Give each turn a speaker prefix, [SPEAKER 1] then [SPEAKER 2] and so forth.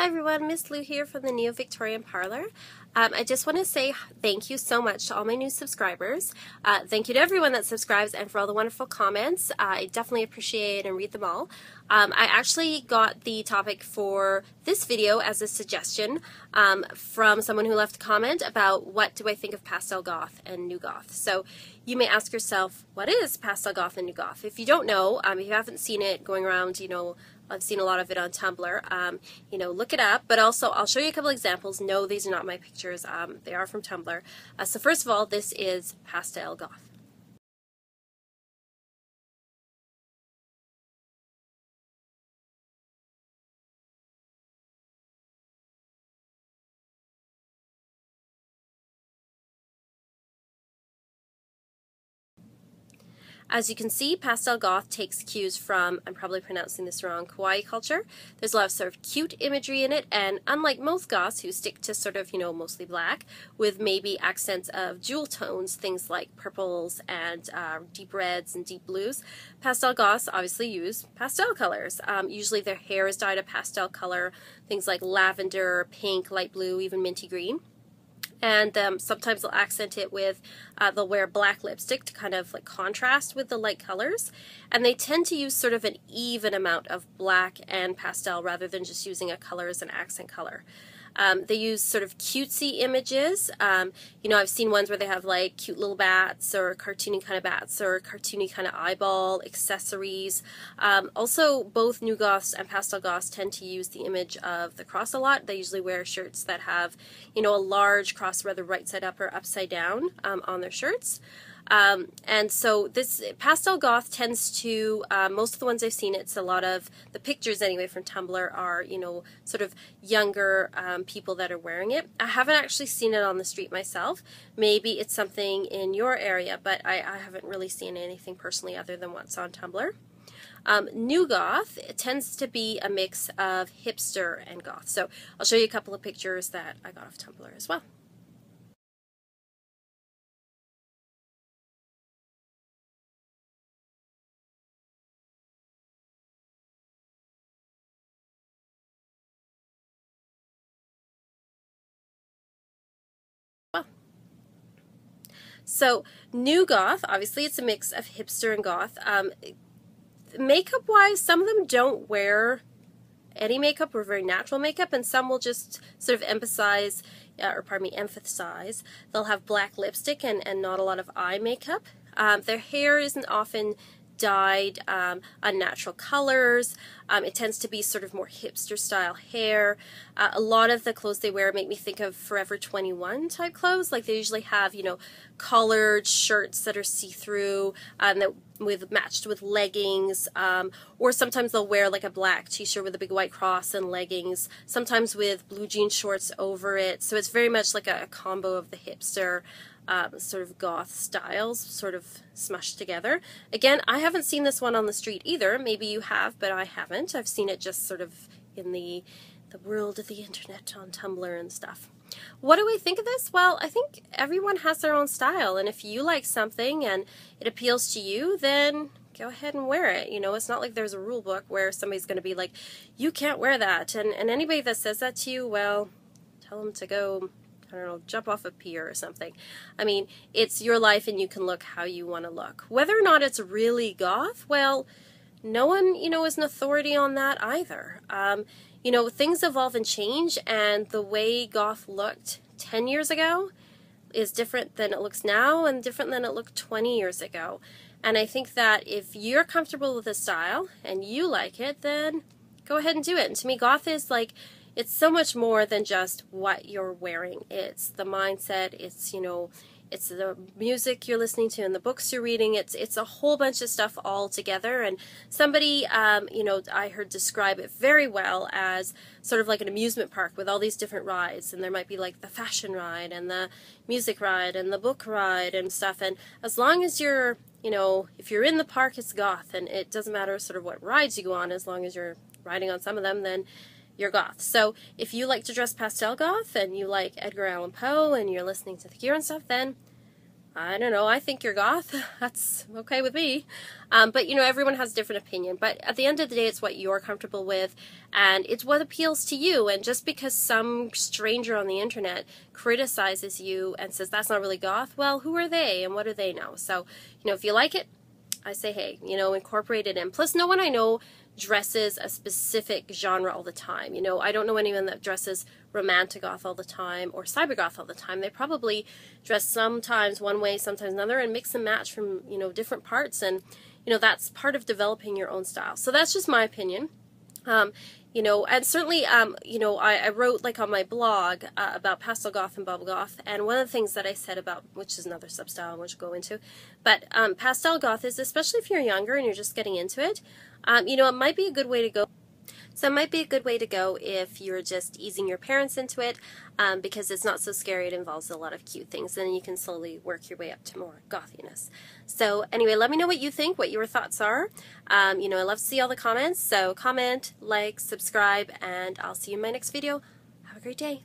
[SPEAKER 1] Hi everyone, Miss Lou here from the Neo Victorian Parlor. I just want to say thank you so much to all my new subscribers. Thank you to everyone that subscribes and for all the wonderful comments. I definitely appreciate and read them all. I actually got the topic for this video as a suggestion from someone who left a comment about what do I think of Pastel Goth and New Goth. So you may ask yourself, what is Pastel Goth and New Goth? If you don't know, if you haven't seen it going around, I've seen a lot of it on Tumblr. Look it up, but also I'll show you a couple examples. No, these are not my pictures. They are from Tumblr. So first of all, this is Pastel Goth. As you can see, Pastel Goth takes cues from, I'm probably pronouncing this wrong, kawaii culture. There's a lot of sort of cute imagery in it, and unlike most goths who stick to sort of, mostly black, with maybe accents of jewel tones, things like purples and deep reds and deep blues, Pastel Goths obviously use pastel colors. Usually their hair is dyed a pastel color, things like lavender, pink, light blue, even minty green. And sometimes they'll accent it with, they'll wear black lipstick to kind of like contrast with the light colors. And they tend to use sort of an even amount of black and pastel rather than just using a color as an accent color. They use sort of cutesy images. I've seen ones where they have like cute little bats or cartoony kind of bats or cartoony kind of eyeball accessories. Also, both New Goths and Pastel Goths tend to use the image of the cross a lot. They usually wear shirts that have, a large cross whether right side up or upside down on their shirts. And so this Pastel Goth tends to, most of the ones I've seen, it's a lot of, the pictures anyway from Tumblr are, sort of younger people that are wearing it. I haven't actually seen it on the street myself. Maybe it's something in your area, but I haven't really seen anything personally other than what's on Tumblr. New Goth, it tends to be a mix of hipster and goth. So I'll show you a couple of pictures that I got off Tumblr as well. So New Goth, obviously it's a mix of hipster and goth. Makeup-wise, some of them don't wear any makeup or very natural makeup, and some will just sort of emphasize. They'll have black lipstick and not a lot of eye makeup. Their hair isn't often dyed unnatural colors. It tends to be sort of more hipster style hair. A lot of the clothes they wear make me think of Forever 21 type clothes. Like they usually have, collared shirts that are see-through that matched with leggings, or sometimes they'll wear like a black t-shirt with a big white cross and leggings, sometimes with blue jean shorts over it. So it's very much like a combo of the hipster sort of goth styles sort of smushed together. Again, I haven't seen this one on the street either. Maybe you have, but I haven't. I've seen it just sort of in the world of the internet on Tumblr and stuff. What do I think of this? Well, I think everyone has their own style, and if you like something and it appeals to you, then go ahead and wear it. It's not like there's a rule book where somebody's going to be like, you can't wear that. And anybody that says that to you, well, tell them to go, I don't know, jump off a pier or something. I mean, it's your life and you can look how you want to look. Whether or not it's really goth, well, no one, is an authority on that either. Things evolve and change, and the way goth looked 10 years ago is different than it looks now and different than it looked 20 years ago. And I think that if you're comfortable with the style and you like it, then go ahead and do it. And to me, goth is like, it's so much more than just what you're wearing. It's the mindset, it's, it's the music you're listening to and the books you're reading. It's a whole bunch of stuff all together. And somebody, I heard describe it very well as sort of like an amusement park with all these different rides. And there might be like the fashion ride and the music ride and the book ride and stuff. And as long as you're, if you're in the park, it's goth. And it doesn't matter sort of what rides you go on, as long as you're riding on some of them, then you're goth. So if you like to dress pastel goth and you like Edgar Allan Poe and you're listening to The Cure and stuff, then I don't know, I think you're goth. That's okay with me. But you know, everyone has a different opinion. But at the end of the day, it's what you're comfortable with, and it's what appeals to you. And just because some stranger on the internet criticizes you and says that's not really goth, well, who are they and what do they know? So, you know, if you like it, I say, hey, you know, incorporate it in. Plus, no one I know dresses a specific genre all the time. You know, I don't know anyone that dresses romantic goth all the time or cyber goth all the time. They probably dress sometimes one way, sometimes another, and mix and match from, you know, different parts. And, you know, that's part of developing your own style. So that's just my opinion. You know, and certainly, you know, I wrote like on my blog about pastel goth and bubble goth, and one of the things that I said about, which is another substyle which we'll go into, but pastel goth is, especially if you're younger and you're just getting into it, you know, it might be a good way to go. So it might be a good way to go if you're just easing your parents into it, because it's not so scary. It involves a lot of cute things, and you can slowly work your way up to more gothiness. So anyway, let me know what you think, what your thoughts are. You know, I love to see all the comments, so comment, like, subscribe, and I'll see you in my next video. Have a great day.